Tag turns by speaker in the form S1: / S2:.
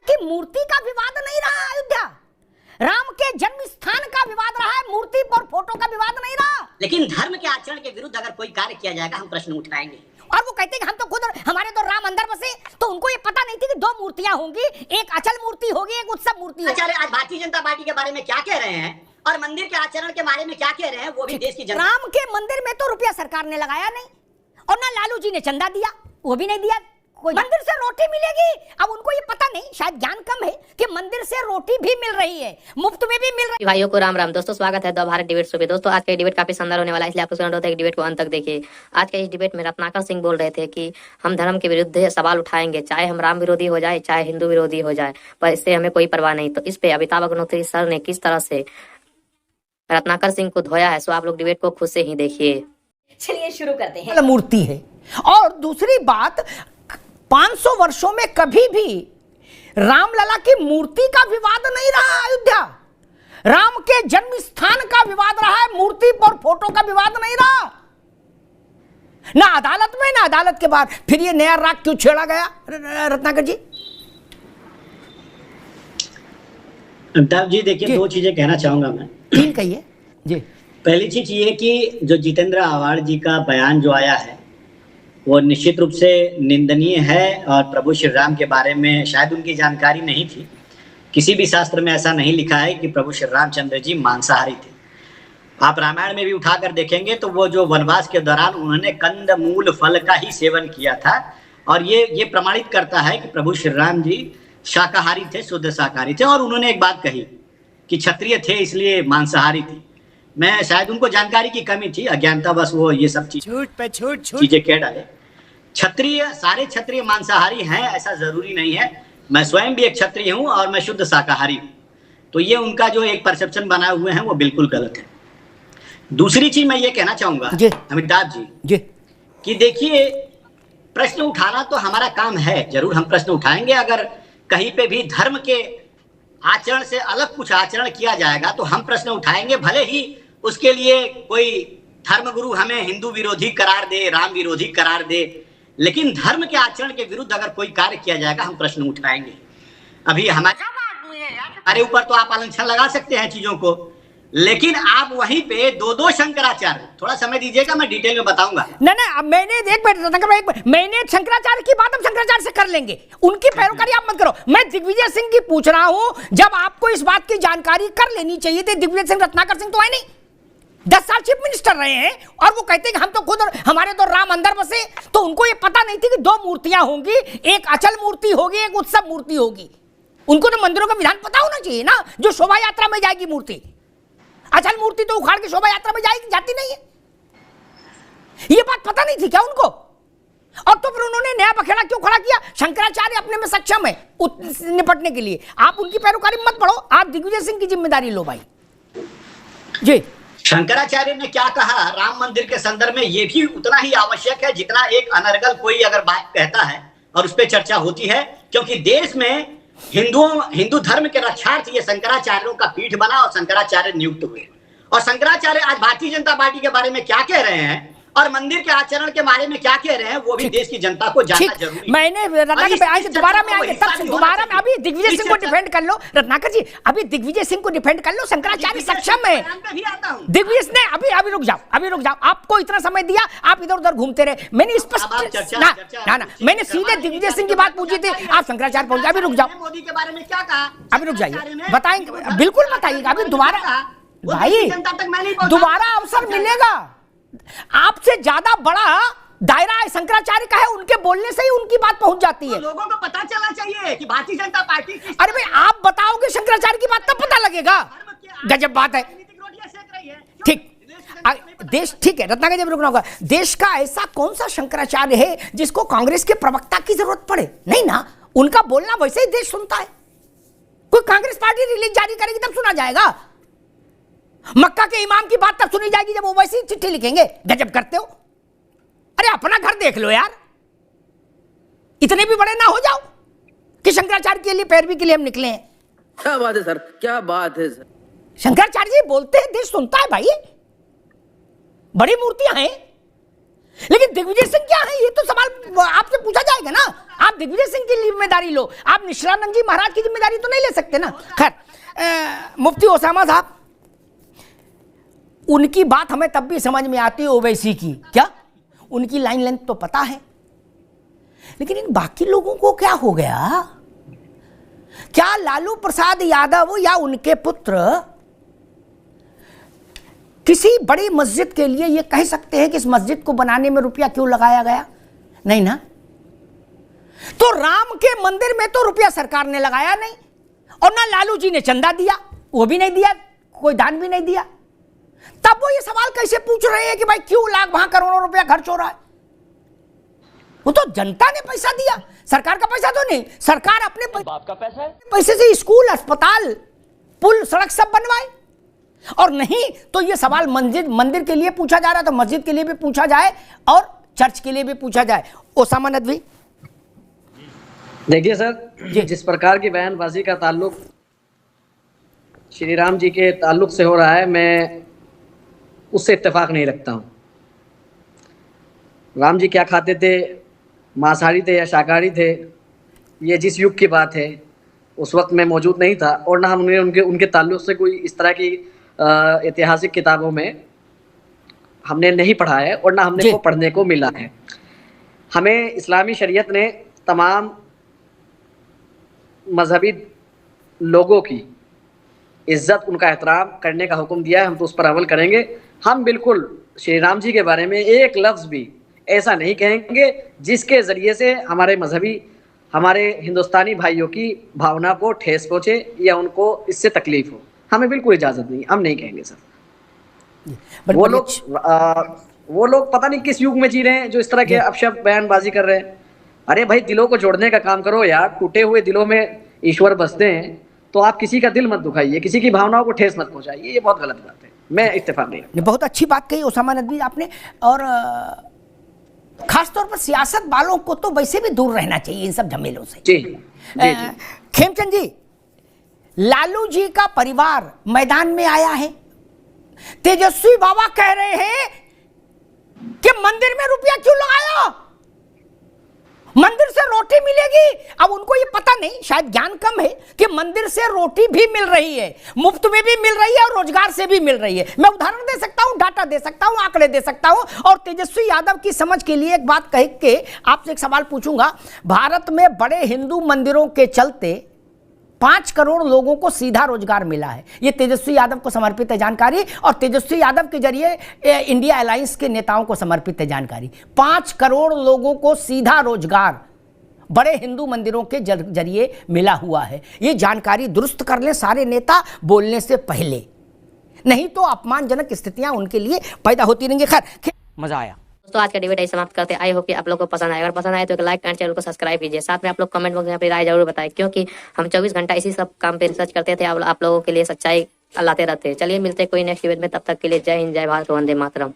S1: कि मूर्ति का विवाद नहीं रहा अयोध्या, राम के जन्म स्थान का विवाद रहा है, मूर्ति और फोटो का विवाद नहीं रहा।
S2: लेकिन धर्म के आचरण के विरुद्ध अगर कोई कार्य किया जाएगा हम प्रश्न उठाएंगे।
S1: और वो कहते हैं कि हम तो खुद हमारे तो राम अंदर बसे, तो उनको ये पता नहीं थी कि दो मूर्तियां होंगी, एक अचल मूर्ति होगी, एक उत्सव मूर्ति होगी।
S2: आचार्य आज भारतीय जनता पार्टी के बारे में क्या कह रहे हैं और मंदिर के आचरण के बारे में क्या कह रहे हैं, वो भी देश की जनता।
S1: राम के मंदिर में तो रुपया सरकार ने लगाया नहीं और ना लालू जी ने चंदा दिया, वो भी नहीं दिया। कोई मंदिर से रोटी मिलेगी, अब उनको ये पता नहीं, शायद ज्ञान कम है कि मंदिर से रोटी भी मिल रही है, मुफ्त में भी मिल रही है।
S3: भाइयों को राम राम। दोस्तों स्वागत है द भारत डिबेट शो पे। दोस्तों आज का डिबेट काफी शानदार होने वाला है, इसलिए आपको अनुरोध है कि डिबेट को अंत तक देखिए। आज के इस डिबेट में रत्नाकर सिंह बोल रहे थे कि हम धर्म के विरुद्ध सवाल उठाएंगे, चाहे हम राम विरोधी हो जाए चाहे हिंदू विरोधी हो जाए, पर इससे हमें कोई परवाह नहीं। तो इस पे अमिताभ अग्निहोत्री सर ने किस तरह से रत्नाकर सिंह को धोया है, सो आप लोग डिबेट को खुद से ही देखिए।
S1: चलिए शुरू करते हैं। मूर्ति है। और दूसरी बात, 500 वर्षों में कभी भी रामलला की मूर्ति का विवाद नहीं रहा अयोध्या, राम के जन्म स्थान का विवाद रहा है, मूर्ति और फोटो का विवाद नहीं रहा, ना अदालत में ना अदालत के बाद। फिर ये नया राग क्यों छेड़ा गया रत्नाकर जी?
S2: अमिताभ जी देखिए, दो चीजें कहना चाहूंगा मैं।
S1: तीन कहिए जी।
S2: पहली चीज ये कि जो जितेंद्र आव्हाड जी का बयान जो आया है वो निश्चित रूप से निंदनीय है और प्रभु श्री राम के बारे में शायद उनकी जानकारी नहीं थी। किसी भी शास्त्र में ऐसा नहीं लिखा है कि प्रभु श्री रामचंद्र जी मांसाहारी थे। आप रामायण में भी उठाकर देखेंगे तो वो जो वनवास के दौरान उन्होंने कंद मूल फल का ही सेवन किया था, और ये प्रमाणित करता है कि प्रभु श्री राम जी शाकाहारी थे, शुद्ध शाकाहारी थे। और उन्होंने एक बात कही कि क्षत्रिय थे इसलिए मांसाहारी थी। मैं शायद उनको जानकारी की कमी थी, अज्ञानता बस वो ये सब चीजें कह डाले। क्षत्रिय, सारे क्षत्रिय मांसाहारी हैं ऐसा जरूरी नहीं है। मैं स्वयं भी एक क्षत्रिय हूं और मैं शुद्ध शाकाहारी हूं। तो ये उनका जो एक परसेप्शन बनाए हुए हैं वो बिल्कुल गलत है। दूसरी चीज मैं ये कहना चाहूंगा अमिताभ जी कि देखिए, प्रश्न उठाना तो हमारा काम है, जरूर हम प्रश्न उठाएंगे। अगर कहीं पे भी धर्म के आचरण से अलग कुछ आचरण किया जाएगा तो हम प्रश्न उठाएंगे, भले ही उसके लिए कोई धर्मगुरु हमें हिंदू विरोधी करार दे, राम विरोधी करार दे, लेकिन धर्म के आचरण के विरुद्ध अगर कोई कार्य किया जाएगा हम प्रश्न उठाएंगे। अभी हमारे ऊपर तो आप आलंछन लगा सकते हैं चीजों को, लेकिन आप वहीं पे दो शंकराचार्य, थोड़ा समय दीजिएगा मैं डिटेल में बताऊंगा।
S1: नहीं, मैंने शंकराचार्य की बात हम शंकराचार्य से कर लेंगे, उनकी पैरोकारी आप मत करो। मैं दिग्विजय सिंह की पूछ रहा हूं, जब आपको इस बात की जानकारी कर लेनी चाहिए थी। दिग्विजय सिंह, रत्नाकर सिंह तो है नहीं, 10 साल चीफ मिनिस्टर रहे हैं, और वो कहते हैं कि हम तो खुद हमारे तो राम अंदर बसे, तो उनको ये पता नहीं थी कि दो मूर्तियां होंगी, एक अचल मूर्ति होगी, एक उत्सव मूर्ति होगी। उनको तो मंदिरों का विधान पता होना चाहिए ना, जो शोभा यात्रा में जाएगी मूर्ति। अचल मूर्ति तो उखाड़ के शोभा यात्रा में जाती नहीं है, ये बात पता नहीं थी क्या उनको? और तो फिर उन्होंने नया बखेड़ा क्यों खड़ा किया? शंकराचार्य अपने में सक्षम है निपटने के लिए, आप उनकी पैरोकारी मत पढ़ो, आप दिग्विजय सिंह की जिम्मेदारी लो भाई जी।
S2: शंकराचार्य ने क्या कहा राम मंदिर के संदर्भ में, ये भी उतना ही आवश्यक है जितना एक अनर्गल कोई अगर बात कहता है और उस पर चर्चा होती है, क्योंकि देश में हिंदू धर्म के रक्षार्थ ये शंकराचार्यों का पीठ बना और शंकराचार्य नियुक्त हुए। और शंकराचार्य आज भारतीय जनता पार्टी के बारे में क्या कह रहे हैं और मंदिर के आचरण के बारे में क्या कह रहे हैं, वो भी देश की जनता को जानना जरूरी है।
S1: मैंने दोबारा में आएंगे, तब दोबारा में, अभी दिग्विजय सिंह को डिफेंड कर लो रत्नाकर जी, अभी दिग्विजय सिंह को डिफेंड कर लो। शंकराचार्य सक्षम है, दिग्विजय ने अभी रुक जाओ, आपको इतना समय दिया, आप इधर उधर घूमते रहे। मैंने स्पष्ट ना मैंने सीधे दिग्विजय सिंह की बात पूछी थी, आप शंकराचार्य पहुंच गए। अभी रुक जाओ,
S2: मोदी के बारे में क्या कहा,
S1: अभी रुक जाइए, बताएंगे, बिल्कुल बताइएगा। अभी दोबारा भाई दोबारा अवसर मिलेगा। आपसे ज्यादा बड़ा दायरा शंकराचार्य का है, उनके बोलने से ही उनकी बात पहुंच जाती है।
S2: लोगों को पता चलना चाहिए कि भारतीय जनता पार्टी।
S1: अरे भाई आप बताओगे शंकराचार्य की बात तब पता लगेगा। गजब बात है। ठीक, देश, ठीक है रत्नाकर जी, रुकना होगा। देश का ऐसा कौन सा शंकराचार्य है जिसको कांग्रेस के प्रवक्ता की जरूरत पड़े? नहीं ना, उनका बोलना वैसे ही देश सुनता है। कोई कांग्रेस पार्टी रिलीज जारी करेगी तब सुना जाएगा, मक्का के इमाम की बात तब सुनी जाएगी जब वो वैसी चिट्ठी लिखेंगे। गजब करते हो। अरे अपना घर देख लो यार, इतने भी बड़े ना हो जाओ कि शंकराचार्य के लिए पैरवी के लिए हम निकले हैं।
S4: क्या बात है सर, क्या बात है सर।
S1: शंकराचार्य जी बोलते हैं, देश सुनता है भाई। बड़ी मूर्तियां हैं, लेकिन दिग्विजय सिंह क्या है, ये तो सवाल आपसे पूछा जाएगा ना। आप दिग्विजय सिंह की जिम्मेदारी लो, आप निशिलानंद जी महाराज की जिम्मेदारी तो नहीं ले सकते ना। खैर, मुफ्ती ओसामा साहब, उनकी बात हमें तब भी समझ में आती है ओवैसी की, क्या उनकी लाइन लेंथ तो पता है, लेकिन इन बाकी लोगों को क्या हो गया? क्या लालू प्रसाद यादव या उनके पुत्र किसी बड़ी मस्जिद के लिए ये कह सकते हैं कि इस मस्जिद को बनाने में रुपया क्यों लगाया गया? नहीं ना। तो राम के मंदिर में तो रुपया सरकार ने लगाया नहीं, और ना लालू जी ने चंदा दिया, वो भी नहीं दिया, कोई दान भी नहीं दिया। तब वो ये सवाल कैसे पूछ रहे हैं कि भाई क्यों लाख वहां करोड़ों रुपया खर्च हो रहा है? वो तो जनता ने पैसा दिया, सरकार का पैसा तो नहीं। सरकार अपने बाप का पैसा है, पैसे से स्कूल, अस्पताल, पुल, सड़क सब बनवाए। और नहीं तो ये सवाल मंदिर के लिए पूछा जा रहा, तो मस्जिद के लिए भी पूछा जाए और चर्च के लिए भी पूछा जाए। ओसामा नदवी,
S5: देखिए सर, जिस प्रकार की बयानबाजी का ताल्लुक श्री राम जी के ताल्लुक से हो रहा है, मैं उससे इत्तेफाक नहीं रखता हूँ। राम जी क्या खाते थे, मांसाहारी थे या शाकाहारी थे, ये जिस युग की बात है उस वक्त मैं मौजूद नहीं था, और ना हमने उनके ताल्लुक से कोई इस तरह की ऐतिहासिक किताबों में हमने नहीं पढ़ा है, और ना हमने को पढ़ने को मिला है। हमें इस्लामी शरीयत ने तमाम मजहबी लोगों की इज्जत, उनका एहतराम करने का हुक्म दिया है, हम तो उस पर अमल करेंगे। हम बिल्कुल श्री राम जी के बारे में एक लफ्ज़ भी ऐसा नहीं कहेंगे जिसके ज़रिए से हमारे मजहबी, हमारे हिंदुस्तानी भाइयों की भावना को ठेस पहुँचे या उनको इससे तकलीफ हो। हमें बिल्कुल इजाज़त नहीं, हम नहीं कहेंगे सर। वो लोग पता नहीं किस युग में जी रहे हैं जो इस तरह के अपशब्द बयानबाजी कर रहे हैं। अरे भाई, दिलों को जोड़ने का काम करो यार। टूटे हुए दिलों में ईश्वर बसते हैं, तो आप किसी का दिल मत दुखाइए, किसी की भावनाओं को ठेस मत पहुंचाइए। ये बहुत गलत बात है, मैं इत्तेफाक नहीं रखता।
S1: बहुत अच्छी बात कही ओसामा नदवी आपने, और खासतौर पर सियासत वालों को तो वैसे भी दूर रहना चाहिए इन सब झमेलों से।
S5: जी, जी, जी।
S1: खेमचंद जी, लालू जी का परिवार मैदान में आया है, तेजस्वी बाबा कह रहे हैं कि मंदिर में रुपया क्यों लगाया, मंदिर से रोटी मिलेगी। अब उनको ये पता नहीं, शायद ज्ञान कम है, कि मंदिर से रोटी भी मिल रही है, मुफ्त में भी मिल रही है और रोजगार से भी मिल रही है। मैं उदाहरण दे सकता हूं, डाटा दे सकता हूं, आंकड़े दे सकता हूं। और तेजस्वी यादव की समझ के लिए एक बात कह के आपसे एक सवाल पूछूंगा। भारत में बड़े हिंदू मंदिरों के चलते 5 करोड़ लोगों को सीधा रोजगार मिला है। ये तेजस्वी यादव को समर्पित है जानकारी, और तेजस्वी यादव के जरिए इंडिया अलायंस के नेताओं को समर्पित है जानकारी। 5 करोड़ लोगों को सीधा रोजगार बड़े हिंदू मंदिरों के जरिए मिला हुआ है। ये जानकारी दुरुस्त कर लें सारे नेता बोलने से पहले, नहीं तो अपमानजनक स्थितियां उनके लिए पैदा होती रहेंगी। खैर, मजा आया
S3: दोस्तों, आज का डिबेट यही समाप्त करते हैं। आई होप कि आप लोग को पसंद आए। अगर पसंद आए तो एक लाइक एंड चैनल को सब्सक्राइब कीजिए। साथ में आप लोग कमेंट बॉक्स में अपनी राय जरूर बताएं, क्योंकि हम 24 घंटा इसी सब काम पे रिसर्च करते थे, आप लोगों के लिए सच्चाई लाते रहते हैं। चलिए मिलते हैं कोई नेक्स्ट डिबेट में, तब तक के लिए जय हिंद, जय भारत, वंदे मातरम।